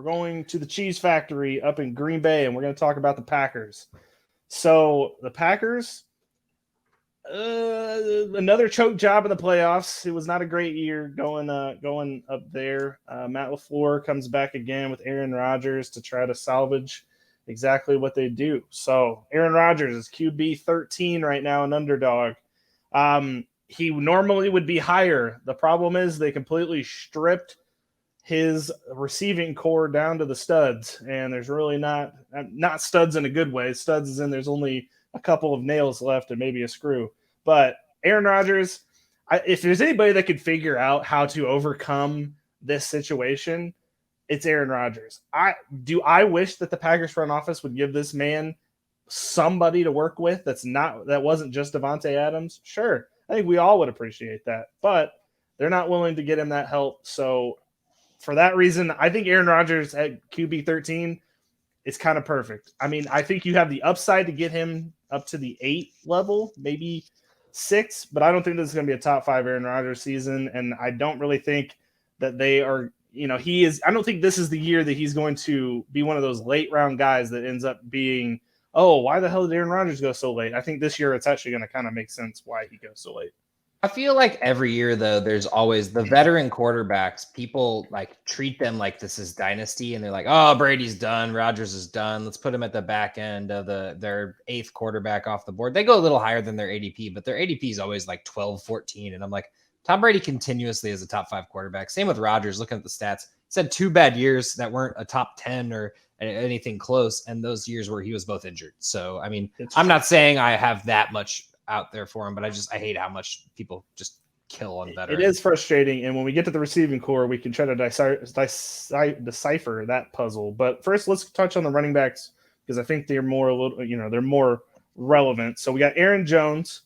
We're going to the cheese factory up in Green Bay, and we're going to talk about the Packers. So the Packers, another choke job in the playoffs. It was not a great year going up there. Matt LaFleur comes back again with Aaron Rodgers to try to salvage exactly what they do. So Aaron Rodgers is QB 13 right now, an underdog. He normally would be higher. The problem is they completely stripped his receiving core down to the studs, and there's really not studs in a good way. Studs is in there's only a couple of nails left and maybe a screw. But Aaron Rodgers, if there's anybody that could figure out how to overcome this situation, it's Aaron Rodgers. I wish that the Packers front office would give this man somebody to work with that wasn't just Davante Adams. Sure, I think we all would appreciate that, but they're not willing to get him that help. So for that reason, I think Aaron Rodgers at QB 13 is kind of perfect. I mean, I think you have the upside to get him up to the 8 level, maybe 6, but I don't think this is going to be a top 5 Aaron Rodgers season. And I don't really think that they are, I don't think this is the year that he's going to be one of those late round guys that ends up being, oh, why the hell did Aaron Rodgers go so late? I think this year it's actually going to kind of make sense why he goes so late. I feel like every year, though, there's always the veteran quarterbacks. People treat them like this is dynasty, and they're like, "Oh, Brady's done, Rodgers is done. Let's put him at the back end of their 8th quarterback off the board." They go a little higher than their ADP, but their ADP is always like 12, 14. And I'm like, Tom Brady continuously is a top 5 quarterback. Same with Rodgers. Looking at the stats, he's had 2 bad years that weren't a top 10 or anything close, and those years where he was both injured. So, I mean, I'm not saying I have that much out there for him, but I hate how much people just kill on veterans. It is frustrating, and when we get to the receiving core, we can try to decipher that puzzle. But first, let's touch on the running backs because I think they're they're more relevant. So we got Aaron Jones,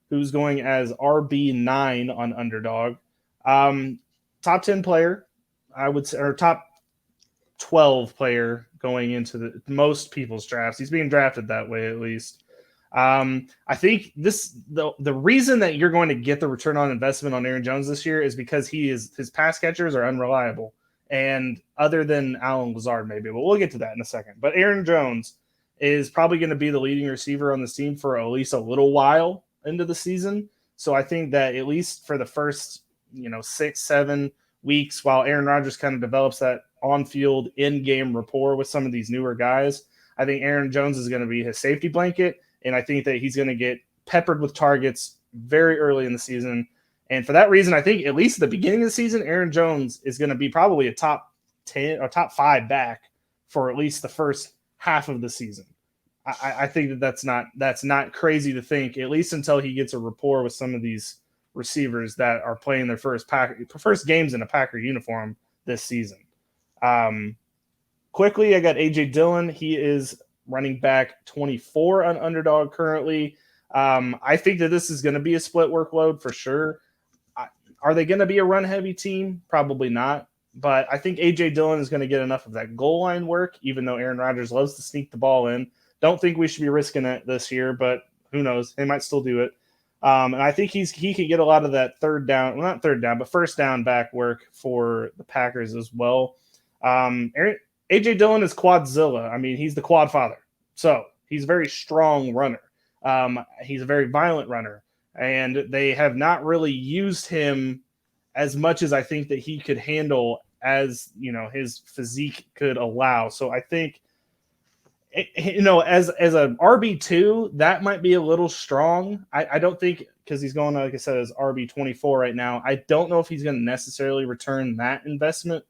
who's going as RB9 on Underdog, top 10 player, I would say, or top 12 player going into most people's drafts. He's being drafted that way at least. I think the reason that you're going to get the return on investment on Aaron Jones this year is because his pass catchers are unreliable, and other than Allen Lazard maybe, but we'll get to that in a second. But Aaron Jones is probably going to be the leading receiver on this team for at least a little while into the season. So I think that at least for the first 6-7 weeks, while Aaron Rodgers kind of develops that on-field in-game rapport with some of these newer guys, I think Aaron Jones is going to be his safety blanket. And I think that he's going to get peppered with targets very early in the season. And for that reason, I think at least at the beginning of the season, Aaron Jones is going to be probably a top 10 or top 5 back for at least the first half of the season. I think that's not crazy to think, at least until he gets a rapport with some of these receivers that are playing their first games in a Packer uniform this season. Quickly, I got AJ Dillon. He is running back 24 on Underdog currently. I think that this is going to be a split workload for sure. Are they going to be a run-heavy team? Probably not. But I think A.J. Dillon is going to get enough of that goal line work, even though Aaron Rodgers loves to sneak the ball in. Don't think we should be risking it this year, but who knows? They might still do it. And I think he could get a lot of that third down, well, not third down, but first down back work for the Packers as well. A.J. Dillon is Quadzilla. I mean, he's the quad father. So he's a very strong runner. He's a very violent runner. And they have not really used him as much as I think that he could handle as, his physique could allow. So I think, as an RB2, that might be a little strong. I don't think, because he's going, like I said, as RB24 right now, I don't know if he's going to necessarily return that investment.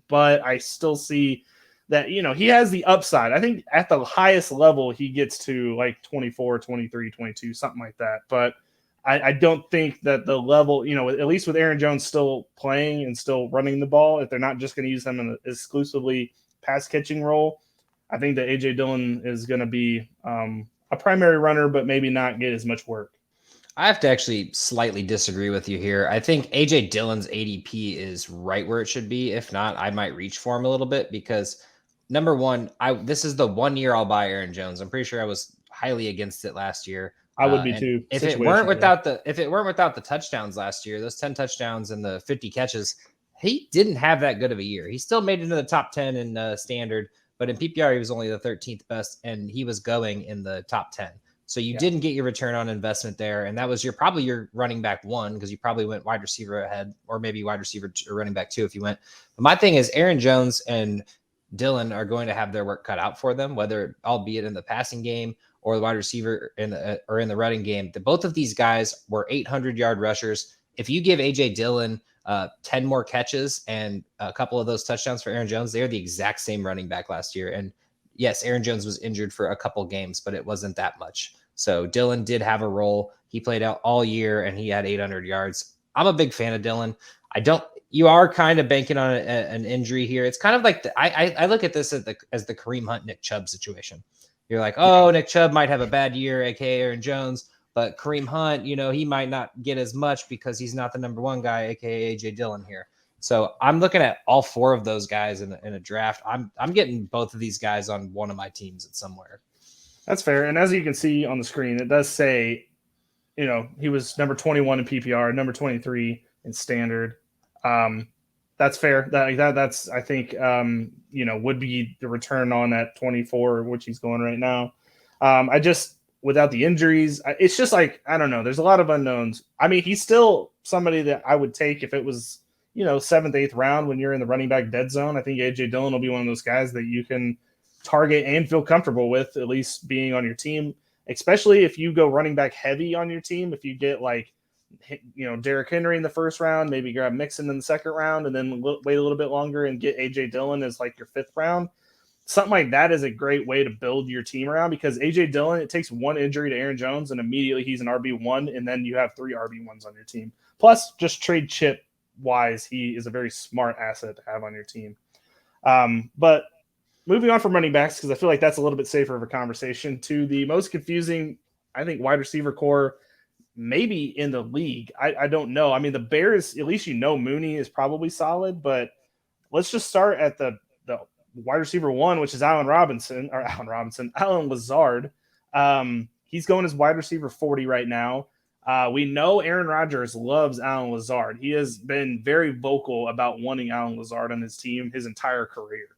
But I still see that, he has the upside. I think at the highest level, he gets to like 24, 23, 22, something like that. But I don't think that the level, at least with Aaron Jones still playing and still running the ball, if they're not just going to use him in an exclusively pass-catching role, I think that A.J. Dillon is going to be a primary runner, but maybe not get as much work. I have to actually slightly disagree with you here. I think A.J. Dillon's ADP is right where it should be. If not, I might reach for him a little bit because, number one, this is the 1 year I'll buy Aaron Jones. I'm pretty sure I was highly against it last year. I would be too. If it weren't without the touchdowns last year, those 10 touchdowns and the 50 catches, he didn't have that good of a year. He still made it into the top 10 in standard, but in PPR, he was only the 13th best, and he was going in the top 10. So you didn't get your return on investment there, and that was probably your running back 1 because you probably went wide receiver ahead, or maybe wide receiver or running back 2 if you went. But my thing is Aaron Jones and Dillon are going to have their work cut out for them, whether albeit in the passing game or the wide receiver or in the running game. Both of these guys were 800-yard rushers. If you give AJ Dillon 10 more catches and a couple of those touchdowns for Aaron Jones, they're the exact same running back last year. And yes, Aaron Jones was injured for a couple games, but it wasn't that much. So Dillon did have a role. He played out all year and he had 800 yards. I'm a big fan of Dillon. You are kind of banking on an injury here. It's kind of like I look at this as the Kareem Hunt, Nick Chubb situation. You're like, oh, Nick Chubb might have a bad year, aka Aaron Jones, but Kareem Hunt, he might not get as much because he's not the number 1 guy, aka AJ Dillon here. So I'm looking at all 4 of those guys in a draft. I'm getting both of these guys on one of my teams at somewhere. That's fair. And as you can see on the screen, it does say, he was number 21 in PPR, number 23 in standard. That's fair. That's I think would be the return on that 24, which he's going right now. Without the injuries, it's just like, I don't know. There's a lot of unknowns. I mean, he's still somebody that I would take if it was, 7th, 8th round when you're in the running back dead zone. I think AJ Dillon will be one of those guys that you can target and feel comfortable with, at least being on your team, especially if you go running back heavy on your team. If you get Derrick Henry in the first round, maybe grab Mixon in the second round, and then wait a little bit longer and get AJ Dillon as your 5th round. Something like that is a great way to build your team around, because AJ Dillon, it takes one injury to Aaron Jones and immediately he's an RB1, and then you have 3 RB1s on your team. Plus, just trade chip wise, he is a very smart asset to have on your team. But moving on from running backs, because I feel like that's a little bit safer of a conversation, to the most confusing, I think, wide receiver core maybe in the league. I don't know. I mean, the Bears, at least Mooney is probably solid, but let's just start at the wide receiver 1, which is Allen Lazard. He's going as wide receiver 40 right now. We know Aaron Rodgers loves Allen Lazard. He has been very vocal about wanting Allen Lazard on his team his entire career.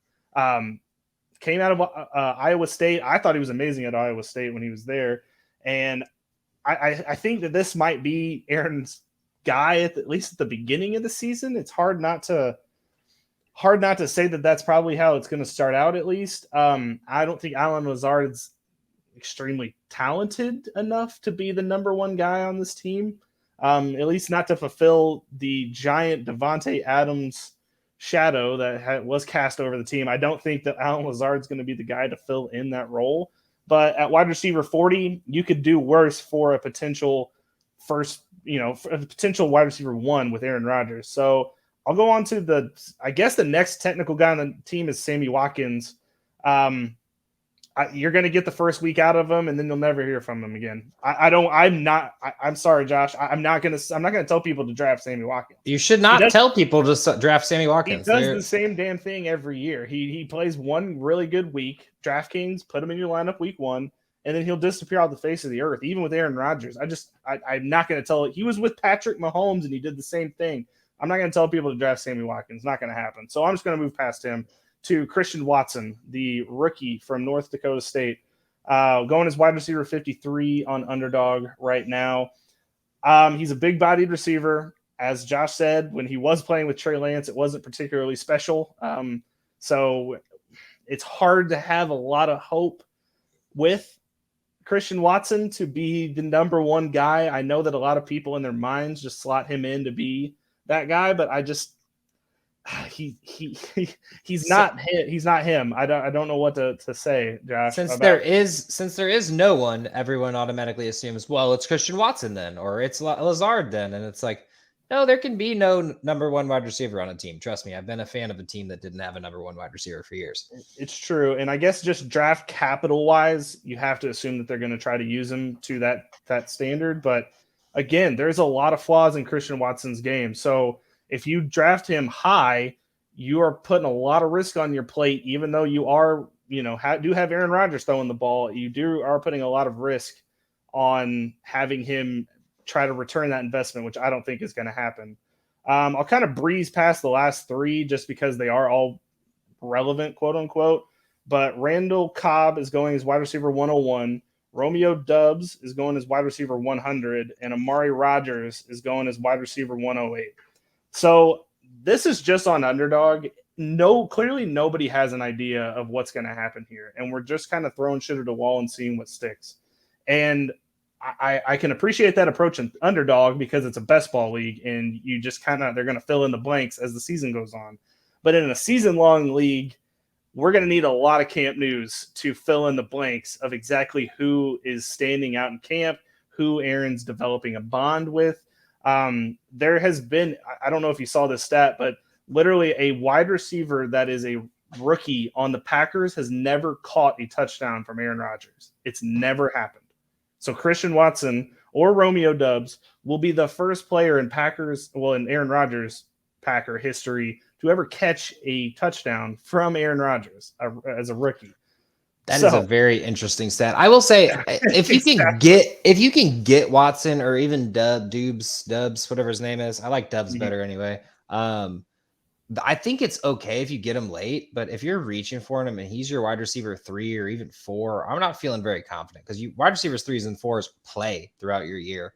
Came out of Iowa State. I thought he was amazing at Iowa State when he was there. And I think that this might be Aaron's guy at least at the beginning of the season. It's hard not to say that that's probably how it's going to start out, at least. I don't think Allen Lazard's extremely talented enough to be the number 1 guy on this team, at least not to fulfill the giant Devontae Adams shadow that was cast over the team. I don't think that Allen Lazard's going to be the guy to fill in that role. But at wide receiver 40, you could do worse for a potential potential wide receiver 1 with Aaron Rodgers. So I'll go on to the next technical guy on the team is Sammy Watkins. You're going to get the first week out of him, and then you'll never hear from him again. I'm sorry, Josh. I'm not going to tell people to draft Sammy Watkins. You should not tell people to draft Sammy Watkins. He does the same damn thing every year. He plays one really good week. DraftKings, put him in your lineup week 1, and then he'll disappear off the face of the earth, even with Aaron Rodgers. I'm not going to tell it. He was with Patrick Mahomes, and he did the same thing. I'm not going to tell people to draft Sammy Watkins. Not going to happen. So I'm just going to move past him to Christian Watson, the rookie from North Dakota State, going as wide receiver 53 on Underdog right now. He's a big-bodied receiver. As Josh said, when he was playing with Trey Lance, it wasn't particularly special. So it's hard to have a lot of hope with Christian Watson to be the number 1 guy. I know that a lot of people in their minds just slot him in to be that guy, but he's not him. I don't know what to say, Josh. Since there is no one, everyone automatically assumes, well, it's Christian Watson then, or it's Lazard then, and it's like, no, there can be no number 1 wide receiver on a team. Trust me, I've been a fan of a team that didn't have a number 1 wide receiver for years. It's true, and I guess just draft capital wise, you have to assume that they're going to try to use him to that standard. But again, there's a lot of flaws in Christian Watson's game, so if you draft him high, you are putting a lot of risk on your plate, even though you are, do have Aaron Rodgers throwing the ball. You are putting a lot of risk on having him try to return that investment, which I don't think is going to happen. I'll kind of breeze past the last three just because they are all relevant, quote unquote. But Randall Cobb is going as wide receiver 101. Romeo Dubs is going as wide receiver 100. And Amari Rodgers is going as wide receiver 108. So this is just on Underdog. Clearly nobody has an idea of what's going to happen here. And we're just kind of throwing shit at the wall and seeing what sticks. And I can appreciate that approach in Underdog because it's a best ball league and you just they're going to fill in the blanks as the season goes on. But in a season-long league, we're going to need a lot of camp news to fill in the blanks of exactly who is standing out in camp, who Aaron's developing a bond with. There has been, I don't know if you saw this stat, but literally a wide receiver that is a rookie on the Packers has never caught a touchdown from Aaron Rodgers. It's never happened. So Christian Watson or Romeo Dubs will be the first player in in Aaron Rodgers Packer history to ever catch a touchdown from Aaron Rodgers as a rookie. That is a very interesting stat. I will say, if you can get Watson or even Dubs, whatever his name is, I like Dubs better anyway. I think it's okay if you get him late, but if you're reaching for him and he's your wide receiver 3 or even 4, I'm not feeling very confident because wide receivers 3s and 4s play throughout your year.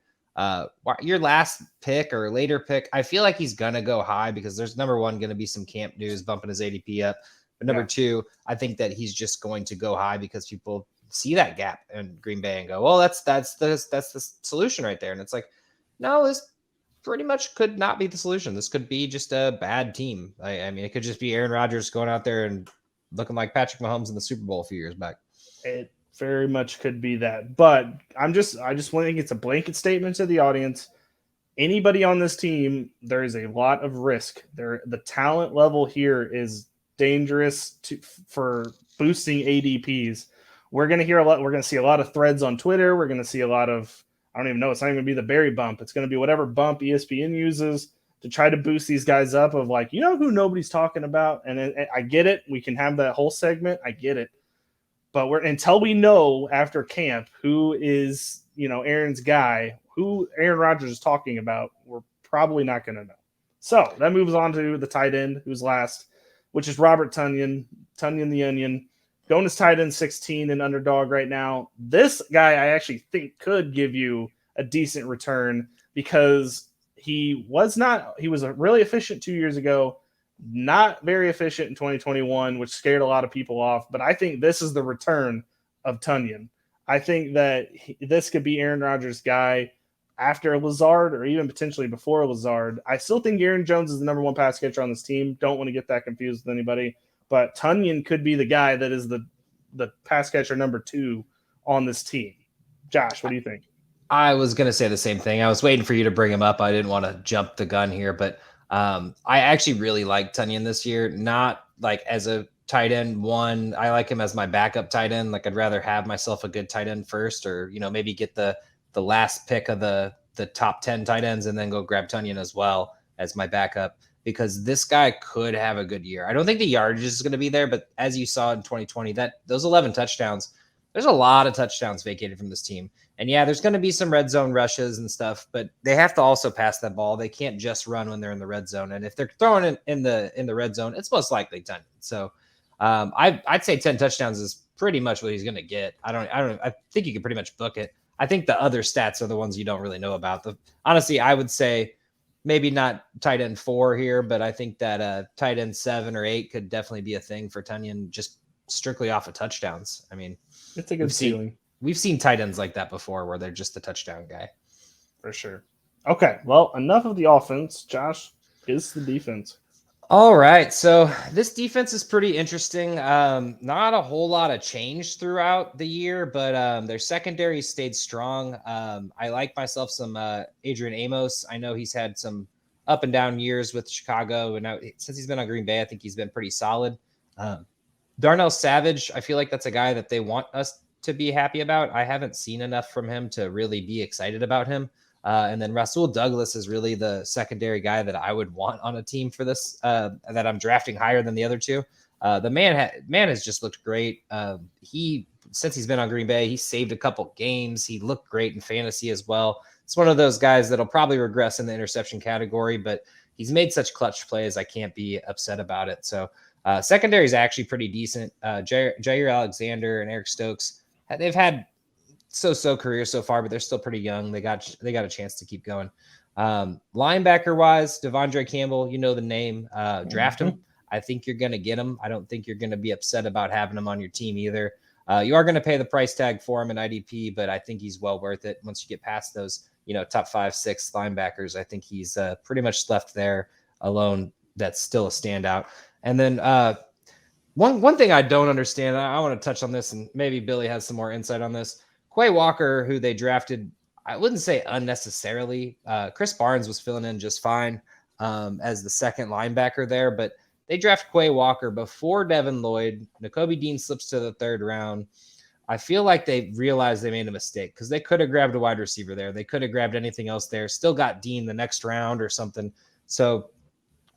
Your last pick or later pick, I feel like he's gonna go high because there's number one going to be some camp news bumping his ADP up. But number two, I think that he's just going to go high because people see that gap in Green Bay and go, well, that's the solution right there. And it's like, no, this pretty much could not be the solution. This could be just a bad team. I mean, it could just be Aaron Rodgers going out there and looking like Patrick Mahomes in the Super Bowl a few years back. It very much could be that. But I just want to think it's a blanket statement to the audience. Anybody on this team, there is a lot of risk. The talent level here is dangerous for boosting ADPs. We're going to hear a lot. We're going to see a lot of threads on Twitter. We're going to see a lot of, I don't even know. It's not even going to be the Barry bump. It's going to be whatever bump ESPN uses to try to boost these guys up of like, you know who nobody's talking about. And I get it. We can have that whole segment. I get it. But until we know after camp who is, Aaron's guy, who Aaron Rodgers is talking about, we're probably not going to know. So that moves on to the tight end who's last, which is Robert Tonyan the Onion, going as tight end 16 in Underdog right now. This guy I actually think could give you a decent return because he was really efficient 2 years ago, not very efficient in 2021, which scared a lot of people off. But I think this is the return of Tonyan. I think that this could be Aaron Rodgers' guy after Lazard or even potentially before Lazard. I still think Aaron Jones is the number one pass catcher on this team. Don't want to get that confused with anybody. But Tonyan could be the guy that is the pass catcher number 2 on this team. Josh, what do you think? I was going to say the same thing. I was waiting for you to bring him up. I didn't want to jump the gun here, but I actually really like Tonyan this year. Not like as a tight end 1. I like him as my backup tight end. Like I'd rather have myself a good tight end first, or maybe get the last pick of the top 10 tight ends and then go grab Tonyan as well as my backup, because this guy could have a good year. I don't think the yardage is going to be there, but as you saw in 2020, those 11 touchdowns, there's a lot of touchdowns vacated from this team. And yeah, there's going to be some red zone rushes and stuff, but they have to also pass that ball. They can't just run when they're in the red zone. And if they're throwing it in the red zone, it's most likely 10. So I'd say 10 touchdowns is pretty much what he's going to get. I think you can pretty much book it. I think the other stats are the ones you don't really know about. Honestly, I would say maybe not tight end 4 here, but I think that tight end 7 or 8 could definitely be a thing for Tonyan, just strictly off of touchdowns. I mean, it's a good ceiling. We've seen tight ends like that before where they're just the touchdown guy. For sure. Okay, well, enough of the offense. Josh, is the defense. All right, so this defense is pretty interesting. Not a whole lot of change throughout the year, but their secondary stayed strong. I like myself some Adrain Amos. I know he's had some up and down years with Chicago, and now, since he's been on Green Bay, I think he's been pretty solid. Darnell Savage, I feel like that's a guy that they want us to be happy about. I haven't seen enough from him to really be excited about him. And then Rasul Douglas is really the secondary guy that I would want on a team for this, that I'm drafting higher than the other two. The man has just looked great. Since he's been on Green Bay, he saved a couple games. He looked great in fantasy as well. It's one of those guys that'll probably regress in the interception category, but he's made such clutch plays. I can't be upset about it. So secondary is actually pretty decent. Jair Alexander and Eric Stokes, they've had so careers so far, but they're still pretty young. They got a chance to keep going. Linebacker wise, Devondre Campbell, you know the name. Draft him. I think you're going to get him. I don't think you're going to be upset about having him on your team either. You are going to pay the price tag for him in IDP, but I think he's well worth it once you get past those, top 5, 6 linebackers. I think he's pretty much left there alone. That's still a standout. And then one thing I don't understand, I want to touch on this, and maybe Billy has some more insight on this. Quay Walker, who they drafted, I wouldn't say unnecessarily. Chris Barnes was filling in just fine as the second linebacker there, but they draft Quay Walker before Devin Lloyd. Nakobe Dean slips to the 3rd round. I feel like they realized they made a mistake because they could have grabbed a wide receiver there. They could have grabbed anything else there. Still got Dean the next round or something. So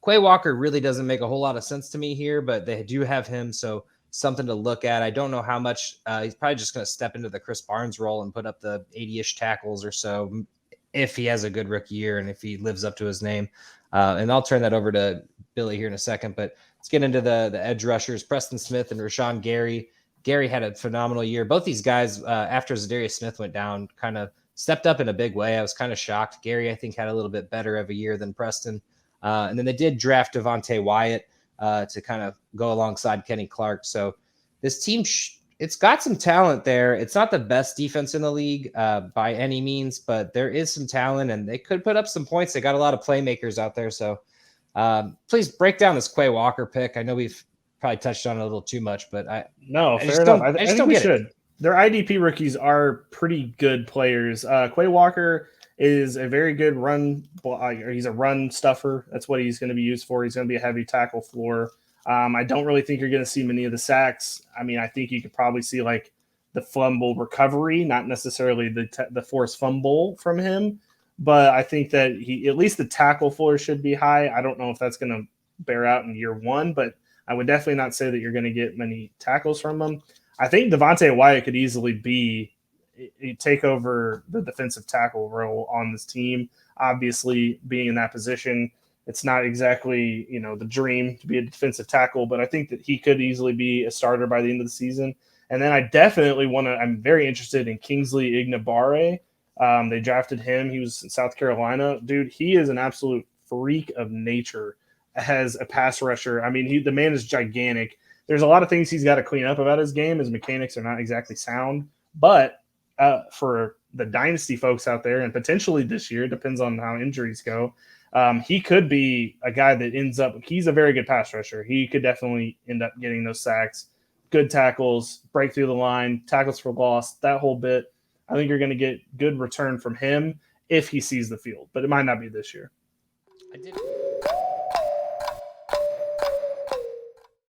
Quay Walker really doesn't make a whole lot of sense to me here, but they do have him, so something to look at. I don't know how much. He's probably just going to step into the Chris Barnes role and put up the 80-ish tackles or so if he has a good rookie year and if he lives up to his name. And I'll turn that over to Billy here in a second, but let's get into the edge rushers, Preston Smith and Rashaan Gary. Gary had a phenomenal year. Both these guys, after Zadarius Smith went down, kind of stepped up in a big way. I was kind of shocked. Gary, I think, had a little bit better of a year than Preston. And then they did draft Devontae Wyatt to kind of go alongside Kenny Clark. So this team, it's got some talent there. It's not the best defense in the league by any means, but there is some talent, and they could put up some points. They got a lot of playmakers out there. So please break down this Quay Walker pick. I know we've probably touched on it a little too much, but fair enough. I think we should. Their IDP rookies are pretty good players. Quay Walker is a very good run. He's a run stuffer. That's what he's going to be used for. He's going to be a heavy tackle floor. I don't really think you're going to see many of the sacks. I mean, I think you could probably see like the fumble recovery, not necessarily the forced fumble from him. But I think that at least the tackle floor should be high. I don't know if that's going to bear out in year one, but I would definitely not say that you're going to get many tackles from him. I think Devontae Wyatt could easily take over the defensive tackle role on this team. Obviously, being in that position, it's not exactly, the dream to be a defensive tackle, but I think that he could easily be a starter by the end of the season. And then I definitely I'm very interested in Kingsley Ighnebare. They drafted him. He was in South Carolina. Dude, he is an absolute freak of nature as a pass rusher. I mean, the man is gigantic. There's a lot of things he's got to clean up about his game. His mechanics are not exactly sound. But for the dynasty folks out there, and potentially this year, depends on how injuries go, he could be a guy that ends up – he's a very good pass rusher. He could definitely end up getting those sacks, good tackles, break through the line, tackles for loss, that whole bit. I think you're going to get good return from him if he sees the field, but it might not be this year. I did.